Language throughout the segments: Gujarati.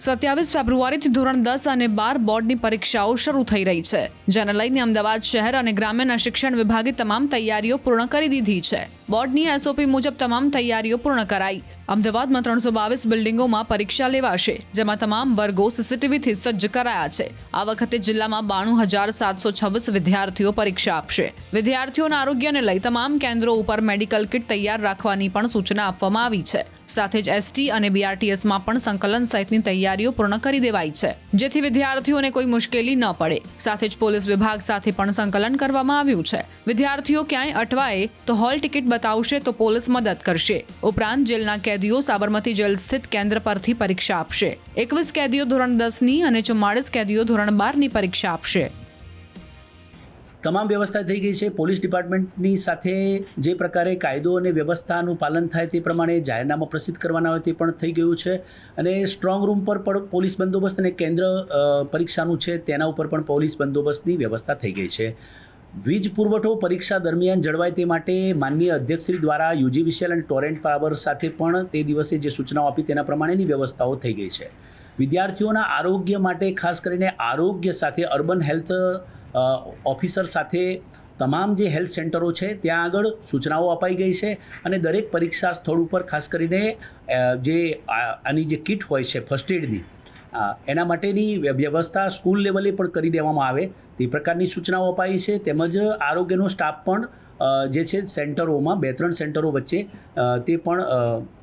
27 ફેબ્રુઆરીથી ધોરણ 10 અને 12 બોર્ડની પરીક્ષાઓ શરૂ થઈ રહી છે, જેને લઈને અમદાવાદ શહેર અને ગ્રામ્યના શિક્ષણ વિભાગે તમામ તૈયારીઓ પૂર્ણ કરી દીધી છે. બોર્ડની એસઓપી મુજબ તમામ તૈયારીઓ પૂર્ણ કરાઈ. અમદાવાદમાં 322 બિલ્ડિંગોમાં પરીક્ષા લેવાશે, જેમાં તમામ વર્ગો સીસીટીવીથી સજ્જ કરાયા છે. આ વખતે જિલ્લામાં 92,726 વિદ્યાર્થીઓ પરીક્ષા આપશે. વિદ્યાર્થીઓના આરોગ્યને લઈ તમામ કેન્દ્રો ઉપર મેડિકલ કિટ તૈયાર રાખવાની પણ સૂચના આપવામાં આવી છે. સાથે જ એસટી અને બીઆરટીએસમાં પણ સંકલન સહિતની તૈયારીઓ પૂર્ણ કરી દેવાઈ છે, જેથી વિદ્યાર્થીઓને કોઈ મુશ્કેલી ન પડે. સાથે જ પોલીસ વિભાગ સાથે પણ સંકલન કરવામાં આવ્યું છે. વિદ્યાર્થીઓ ક્યાંય અટવાય તો હોલ ટિકિટ બતાવશે તો પોલીસ મદદ કરશે. ઉપરાંત જેલના કેદીઓ સાબરમતી જેલ સ્થિત કેન્દ્ર પરથી પરીક્ષા આપશે. 21 કેદીઓ ધોરણ 10ની અને 44 કેદીઓ ધોરણ 12ની પરીક્ષા આપશે. તમામ વ્યવસ્થા થઈ ગઈ છે. પોલીસ ડિપાર્ટમેન્ટની સાથે જે પ્રકારે કાયદો અને વ્યવસ્થાનું પાલન થાય તે પ્રમાણે જાહેરનામા પ્રસિદ્ધ કરવાના હોય તે પણ થઈ ગયું છે. અને સ્ટ્રોંગ રૂમ પર પણ પોલીસ બંદોબસ્ત અને કેન્દ્ર પરીક્ષાનું છે તેના ઉપર પણ પોલીસ બંદોબસ્તની વ્યવસ્થા થઈ ગઈ છે. વીજ પુરવઠો પરીક્ષા દરમિયાન જળવાય તે માટે માનનીય અધ્યક્ષશ્રી દ્વારા યુજીવીસીએલ અને ટોરેન્ટ પાવર સાથે પણ તે દિવસે જે સૂચનાઓ આપી તેના પ્રમાણેની વ્યવસ્થાઓ થઈ ગઈ છે. વિદ્યાર્થીઓના આરોગ્ય માટે ખાસ કરીને આરોગ્ય સાથે અર્બન હેલ્થ ઓફિસર સાથે તમામ જે હેલ્થ સેન્ટરો છે ત્યાં આગળ સૂચનાઓ અપાઈ ગઈ છે. અને દરેક પરીક્ષા સ્થળ ઉપર ખાસ કરીને જે આની જે કિટ હોય છે ફર્સ્ટ એડની એના માટેની વ્યવસ્થા સ્કૂલ લેવલે પણ કરી દેવામાં આવે તે પ્રકારની સૂચનાઓ અપાઈ છે. તેમજ આરોગ્યનો સ્ટાફ પણ જે છે સેન્ટરોમાં 2-3 સેન્ટરો વચ્ચે તે પણ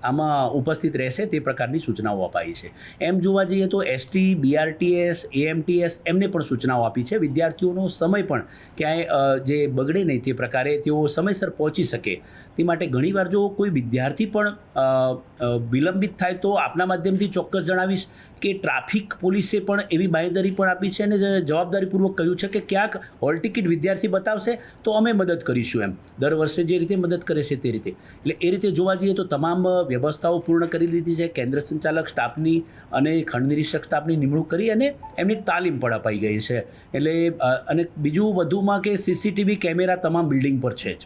આમાં ઉપસ્થિત રહેશે તે પ્રકારની સૂચનાઓ અપાઈ છે. એમ જોવા જઈએ તો એસટી, બીઆરટીએસ, એએમટીએસ એમને પણ સૂચનાઓ આપી છે. વિદ્યાર્થીઓનો સમય પણ ક્યાંય જે બગડે નહીં તે પ્રકારે તેઓ સમયસર પહોંચી શકે તે માટે ઘણીવાર જો કોઈ વિદ્યાર્થી પણ વિલંબિત થાય તો આપના માધ્યમથી ચોક્કસ જણાવીશ કે ટ્રાફિક પોલીસે પણ એવી બાંયધરી પણ આપી છે અને જવાબદારીપૂર્વક કહ્યું છે કે ક્યાંક હોલ ટિકિટ વિદ્યાર્થી બતાવશે તો અમે મદદ કરીશું. દર વર્ષે જે રીતે મદદ કરે છે તે રીતે એટલે એ રીતે જોવા જઈએ તો તમામ વ્યવસ્થાઓ પૂર્ણ કરી લીધી છે. કેન્દ્ર સંચાલક સ્ટાફની અને ખંડ નિરીક્ષક સ્ટાફની નિમણૂક કરી અને એમની તાલીમ પણ અપાઈ ગઈ છે. એટલે અને બીજું વધુમાં કે સીસીટીવી કેમેરા તમામ બિલ્ડિંગ પર છે જ.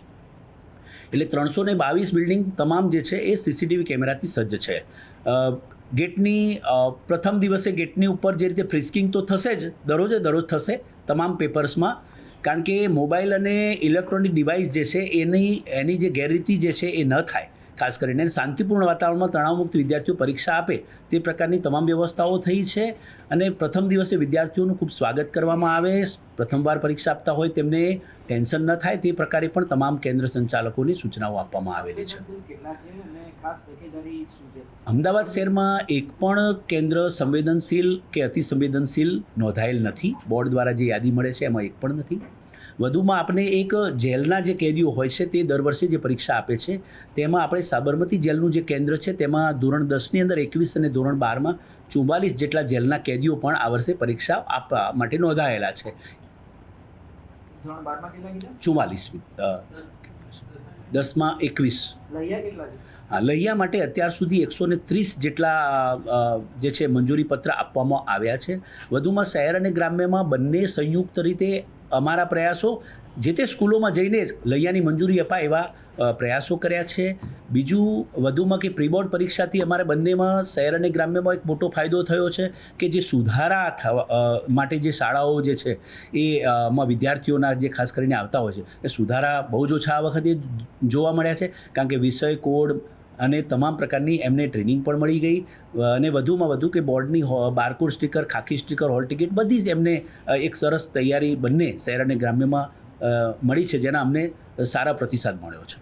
એટલે 322 બિલ્ડિંગ તમામ જે છે એ સીસીટીવી કેમેરાથી સજ્જ છે. ગેટની પ્રથમ દિવસે ગેટની ઉપર જે રીતે ફ્રિસ્કિંગ તો થશે જ, દરરોજ થશે તમામ પેપર્સમાં. કારણ કે મોબાઈલ અને ઇલેક્ટ્રોનિક ડિવાઇસ જે છે એની જે ગેરરીતિ જે છે એ ન થાય, ખાસ કરીને શાંતિપૂર્ણ વાતાવરણમાં તણાવમુક્ત વિદ્યાર્થીઓ પરીક્ષા આપે તે પ્રકારની તમામ વ્યવસ્થાઓ થઈ છે. અને પ્રથમ દિવસે વિદ્યાર્થીઓનું ખૂબ સ્વાગત કરવામાં આવે. પ્રથમવાર પરીક્ષા આપતા હોય તેમને ટેન્શન ન થાય તે પ્રકારે પણ તમામ કેન્દ્ર સંચાલકોની સૂચનાઓ આપવામાં આવેલી છે. અમદાવાદ શહેરમાં એક પણ કેન્દ્ર સંવેદનશીલ કે અતિ સંવેદનશીલ નોંધાયેલ નથી. બોર્ડ દ્વારા જે યાદી મળે છે એમાં એક પણ નથી. વધુમાં આપણે એક જેલના જે કેદીઓ હોય છે તે દર વર્ષે જે પરીક્ષા આપે છે તેમાં આપણે સાબરમતી જેલનું જે કેન્દ્ર છે તેમાં ધોરણ 10ની અંદર 21 અને ધોરણ 12માં 44 જેટલા જેલના કેદીઓ પણ આ વર્ષે પરીક્ષા આપવા માટે નોંધાયેલા છે. 44 10માં 21. લૈયા માટે અત્યાર સુધી 130 જેટલા જે છે મંજૂરી પત્ર આપવામાં આવ્યા છે. વધુમાં શહેર અને ગ્રામ્યમાં બંને સંયુક્ત રીતે અમારા પ્રયાસો જે તે સ્કૂલોમાં જઈને જ લૈયાની મંજૂરી અપાય એવા પ્રયાસો કર્યા છે. બીજું વધુમાં કે પ્રી-બોર્ડ પરીક્ષાથી અમારે બંનેમાં શહેર અને ગ્રામ્યમાં એક મોટો ફાયદો થયો છે કે જે સુધારા માટે જે શાળાઓ જે છે એમાં વિદ્યાર્થીઓના જે ખાસ કરીને આવતા હોય છે એ સુધારા બહુ જ ઓછા આ વખતે જોવા મળ્યા છે. કારણ કે વિષય કોડ અને તમામ પ્રકારની એમને ટ્રેનિંગ પણ મળી ગઈ. અને વધુમાં વધુ કે બોર્ડની બારકોડ સ્ટીકર, ખાકી સ્ટીકર, હોલ ટિકિટ બધી જ એમને એક સરસ તૈયારી બંને શહેર અને ગ્રામ્યમાં મળી છે, જેના અમને સારા પ્રતિસાદ મળ્યો છે.